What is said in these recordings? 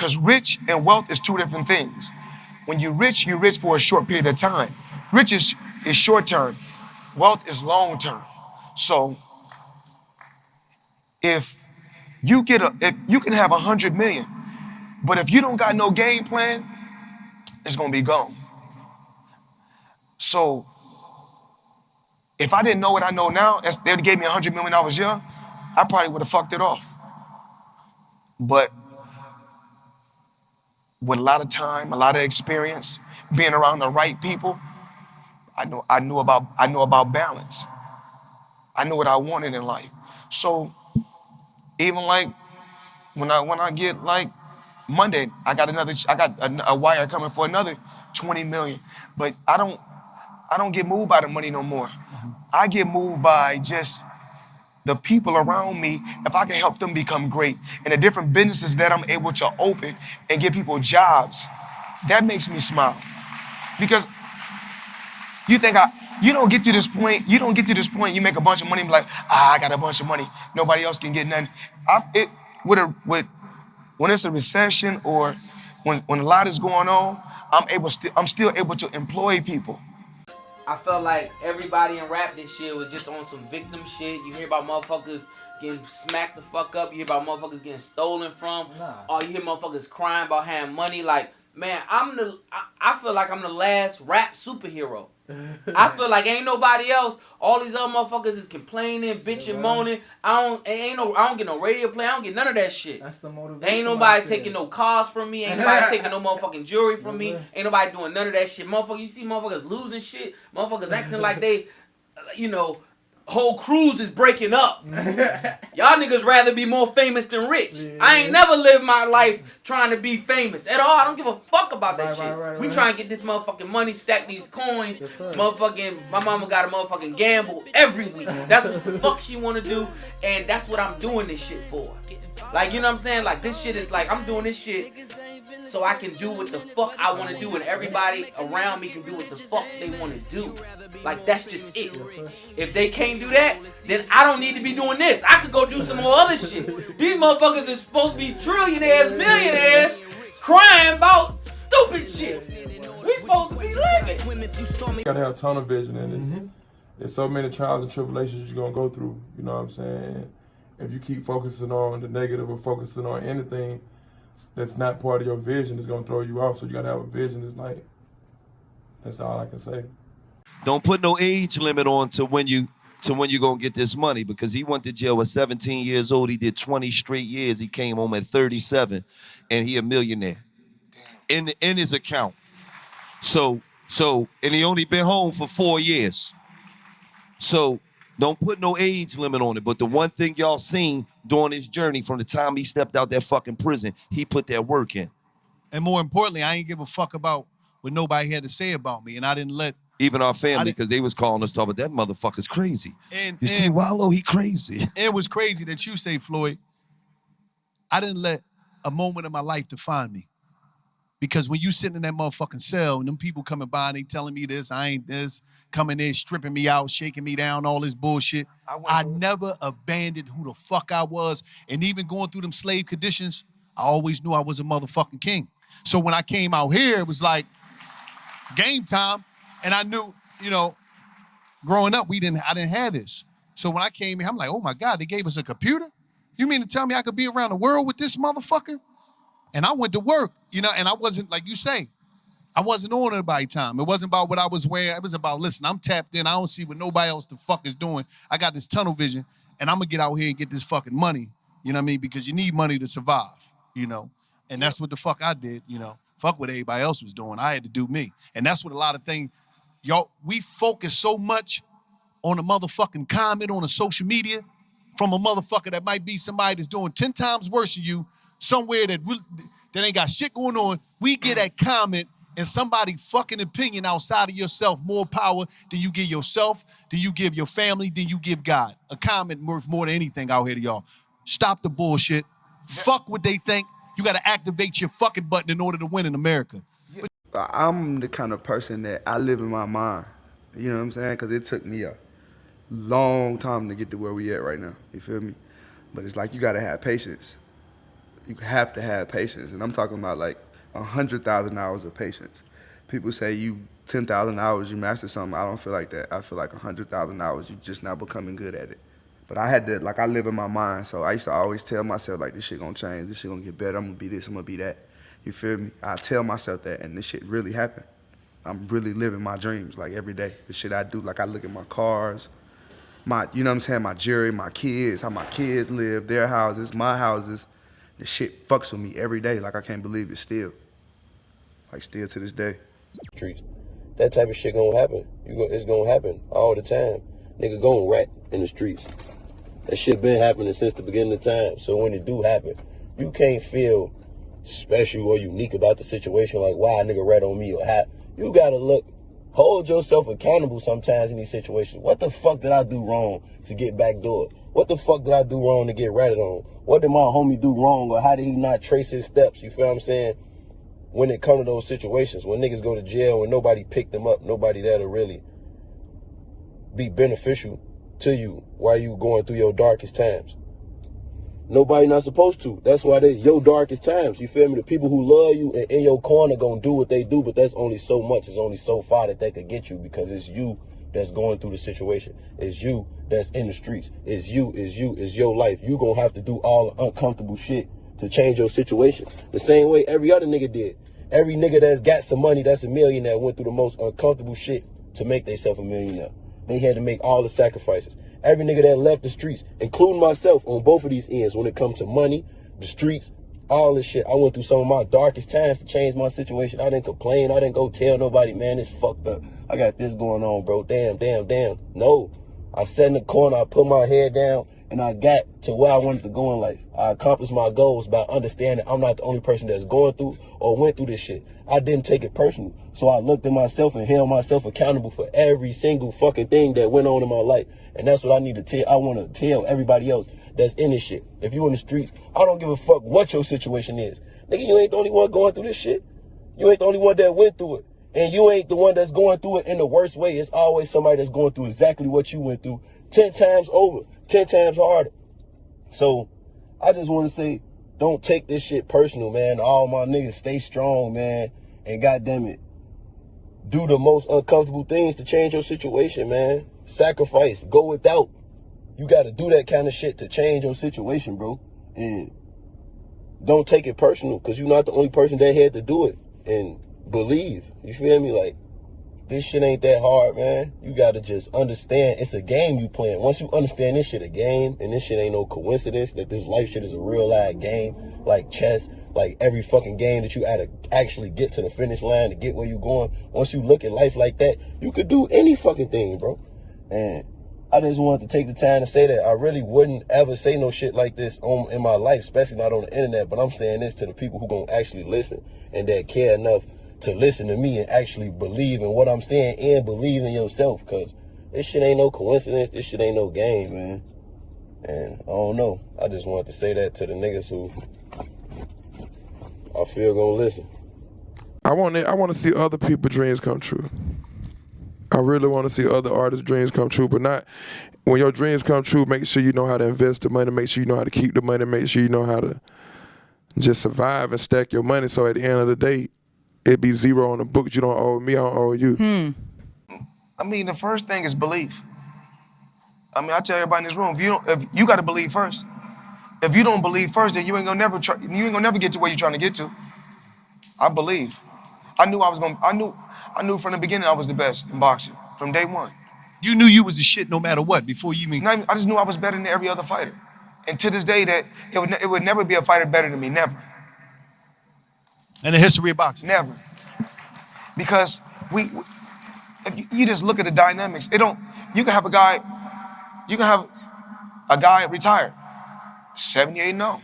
Because rich and wealth is two different things. When you're rich for a short period of time. Rich is short term. Wealth is long term. So if if you can have 100 million, but if you don't got no game plan, it's gonna be gone. So if I didn't know what I know now, they would gave me 100 million when I was young, I probably would have fucked it off. But with a lot of time, a lot of experience, being around the right people, I knew about balance. I knew what I wanted in life. So even like when I get like Monday, I got a wire coming for another 20 million. But I don't get moved by the money no more. I get moved by just the people around me, if I can help them become great, and the different businesses that I'm able to open and give people jobs, that makes me smile. Because you think you don't get to this point, you make a bunch of money and be like, I got a bunch of money, nobody else can get nothing. When it's a recession or when a lot is going on, I'm still able to employ people. I felt like everybody in rap this shit was just on some victim shit. You hear about motherfuckers getting smacked the fuck up. You hear about motherfuckers getting stolen from. Or you hear motherfuckers crying about having money. Like, man, I feel like I'm the last rap superhero. I feel like ain't nobody else. All these other motherfuckers is complaining, bitching, moaning. I don't get no radio play. I don't get none of that shit. That's the motivation. Ain't nobody taking no cars from me. Ain't nobody taking no motherfucking jewelry from me. Ain't nobody doing none of that shit. Motherfucker, you see motherfuckers losing shit. Motherfuckers acting like they, whole crews is breaking up. Y'all niggas rather be more famous than rich. Yeah. I ain't never lived my life trying to be famous at all. I don't give a fuck about that shit. We trying to get this motherfucking money, stack these coins. Motherfucking, my mama got a motherfucking gamble every week. That's what the fuck she want to do, and that's what I'm doing this shit for. Like, you know what I'm saying? Like, this shit is like, I'm doing this shit so I can do what the fuck I want to do, and everybody around me can do what the fuck they want to do. Like, that's just it. If they can't do that, then I don't need to be doing this. I could go do some more other shit. These motherfuckers is supposed to be trillionaires, millionaires, crying about stupid shit. We supposed to be living. You gotta have tunnel vision, and there's so many trials and tribulations you're gonna go through. You know what I'm saying? If you keep focusing on the negative or focusing on anything that's not part of your vision, it's gonna throw you off. So you gotta have a vision that's like, that's all I can say. Don't put no age limit on to when you gonna get this money, because he went to jail at 17 years old. He did 20 straight years. He came home at 37, and he a millionaire in his account. So and he only been home for 4 years. So don't put no age limit on it. But the one thing y'all seen during his journey from the time he stepped out that fucking prison, he put that work in. And more importantly, I ain't give a fuck about what nobody had to say about me, and I didn't let even our family, because they was calling us talking about that motherfucker's crazy. You see, Wallow, he crazy. It was crazy that you say, Floyd, I didn't let a moment of my life define me. Because when you sitting in that motherfucking cell and them people coming by and they telling me this, I ain't this, coming in, stripping me out, shaking me down, all this bullshit, I never abandoned who the fuck I was. And even going through them slave conditions, I always knew I was a motherfucking king. So when I came out here, it was like game time. And I knew, growing up, I didn't have this. So when I came here, I'm like, oh my God, they gave us a computer? You mean to tell me I could be around the world with this motherfucker? And I went to work, and I wasn't, like you say, I wasn't on anybody's time. It wasn't about what I was wearing. It was about, listen, I'm tapped in. I don't see what nobody else the fuck is doing. I got this tunnel vision, and I'm going to get out here and get this fucking money, you know what I mean? Because you need money to survive, And that's what the fuck I did, Fuck what everybody else was doing. I had to do me. And that's what a lot of things, we focus so much on a motherfucking comment on a social media from a motherfucker that might be somebody that's doing 10 times worse than you, somewhere that ain't got shit going on. We get that comment and somebody fucking opinion outside of yourself more power than you give yourself, than you give your family, than you give God. A comment worth more than anything out here to y'all. Stop the bullshit. Fuck what they think. You got to activate your fucking button in order to win in America. I'm the kind of person that I live in my mind. You know what I'm saying? Because it took me a long time to get to where we at right now. You feel me? But it's like you got to have patience. you have to have patience, and I'm talking about like 100,000 hours of patience. People say you 10,000 hours you master something. I don't feel like that. I feel like 100,000 hours you just not becoming good at it. But I had to, like, I live in my mind, so I used to always tell myself, like, this shit gonna change, this shit gonna get better, I'm gonna be this, I'm gonna be that. You feel me? I tell myself that, and this shit really happened. I'm really living my dreams, like, every day. The shit I do, like, I look at my cars, you know what I'm saying, my jewelry, my kids, how my kids live, their houses, my houses. The shit fucks with me every day, like, I can't believe it still. Like, still to this day. Streets. That type of shit gonna happen. It's gonna happen all the time. Nigga gonna rat in the streets. That shit been happening since the beginning of time. So when it do happen, you can't feel special or unique about the situation, like why a nigga rat on me or how. You gotta hold yourself accountable sometimes in these situations. What the fuck did I do wrong to get backdoored? What the fuck did I do wrong to get ratted on? What did my homie do wrong, or how did he not trace his steps? You feel what I'm saying? When it comes to those situations, when niggas go to jail and nobody picked them up, nobody that'll really be beneficial to you while you going through your darkest times. Nobody not supposed to. That's why they your darkest times. You feel me? The people who love you and in your corner gonna do what they do, but that's only so much. It's only so far that they could get you, because it's you that's going through the situation. It's you that's in the streets. It's your life. You gonna have to do all the uncomfortable shit to change your situation. The same way every other nigga did. Every nigga that's got some money, that's a millionaire, went through the most uncomfortable shit to make themselves a millionaire. They had to make all the sacrifices. Every nigga that left the streets, including myself on both of these ends, when it comes to money, the streets, all this shit. I went through some of my darkest times to change my situation. I didn't complain. I didn't go tell nobody, man, it's fucked up. I got this going on, bro. Damn. No. I sat in the corner, I put my head down, and I got to where I wanted to go in life. I accomplished my goals by understanding I'm not the only person that's going through or went through this shit. I didn't take it personal. So I looked at myself and held myself accountable for every single fucking thing that went on in my life. And that's what I need to tell. I want to tell everybody else that's in this shit. If you in the streets, I don't give a fuck what your situation is. Nigga, you ain't the only one going through this shit. You ain't the only one that went through it. And you ain't the one that's going through it in the worst way. It's always somebody that's going through exactly what you went through 10 times over, 10 times harder. So I just want to say, don't take this shit personal, man. All my niggas, stay strong, man. And goddamn it, do the most uncomfortable things to change your situation, man. Sacrifice, go without. You got to do that kind of shit to change your situation, bro. And don't take it personal, because you're not the only person that had to do it. And believe, you feel me? Like, this shit ain't that hard, man. You gotta just understand it's a game you playing. Once you understand this shit a game, and this shit ain't no coincidence, that this life shit is a real live game, like chess, like every fucking game that you gotta actually get to the finish line to get where you going. Once you look at life like that, you could do any fucking thing, bro. And I just wanted to take the time to say that. I really wouldn't ever say no shit like this in my life, especially not on the internet, but I'm saying this to the people who gonna actually listen and that care enough to listen to me and actually believe in what I'm saying and believe in yourself, because this shit ain't no coincidence. This shit ain't no game, man. And I don't know. I just wanted to say that to the niggas who I feel gonna listen. I want to see other people's dreams come true. I really want to see other artists' dreams come true, but not when your dreams come true. Make sure you know how to invest the money. Make sure you know how to keep the money. Make sure you know how to just survive and stack your money. So at the end of the day, it be zero on the books. You don't owe me, I don't owe you. I mean, the first thing is belief. I mean, I tell everybody in this room, if you got to believe first. If you don't believe first, then you ain't gonna never get to where you're trying to get to. I believe. I knew from the beginning I was the best in boxing from day one. You knew you was the shit no matter what before you even... I just knew I was better than every other fighter. And to this day, that it would never be a fighter better than me, never. In the history of boxing? Never. Because if you just look at the dynamics, you can have a guy retired, 78-0.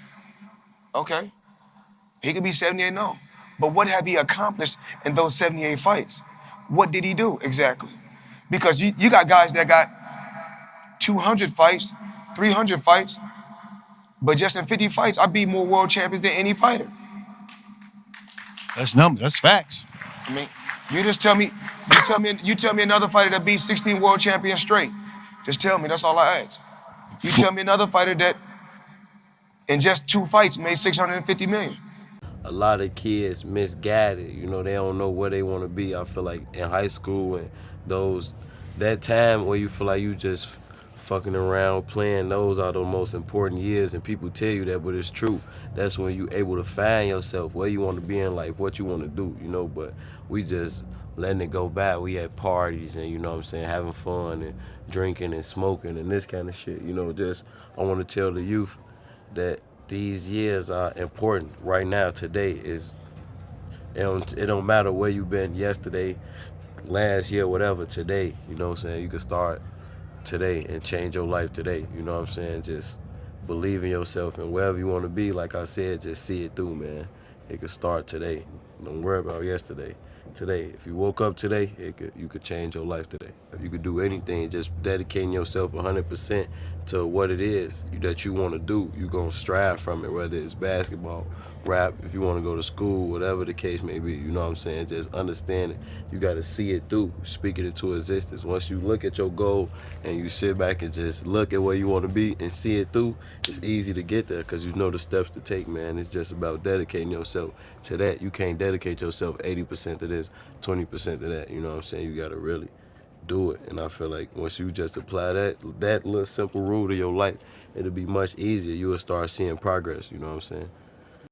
Okay. He could be 78-0. But what have he accomplished in those 78 fights? What did he do exactly? Because you got guys that got 200 fights, 300 fights, but just in 50 fights, I beat more world champions than any fighter. That's numbers, that's facts. I mean, you tell me another fighter that beat 16 world champions straight. Just tell me, that's all I ask. You tell me another fighter that In just 2 fights, made 650 million. A lot of kids misguided. You know, they don't know where they want to be. I feel like in high school and that time where you feel like you just fucking around playing, those are the most important years, and people tell you that, but it's true. That's when you able to find yourself, where you want to be in life, what you want to do, you know, but we just letting it go by. We at parties and, you know what I'm saying, having fun and drinking and smoking and this kind of shit, you know. Just I want to tell the youth that these years are important right now. Today is, it don't matter where you been yesterday, last year, whatever. Today, you know what I'm saying, you can start today and change your life today. You know what I'm saying? Just believe in yourself, and wherever you want to be, like I said, just see it through, man. It could start today. Don't worry about yesterday. Today, if you woke up today, you could change your life today. If you could do anything, just dedicating yourself 100% to what it is that you want to do, you're going to strive from it, whether it's basketball, rap, if you want to go to school, whatever the case may be. You know what I'm saying? Just understand it. You got to see it through, speak it into existence. Once you look at your goal and you sit back and just look at where you want to be and see it through, it's easy to get there because you know the steps to take, man. It's just about dedicating yourself to that. You can't dedicate yourself 80% to this, 20% to that. You know what I'm saying? You got to really do it. And I feel like once you just apply that little simple rule to your life, it'll be much easier. You will start seeing progress. You know what I'm saying?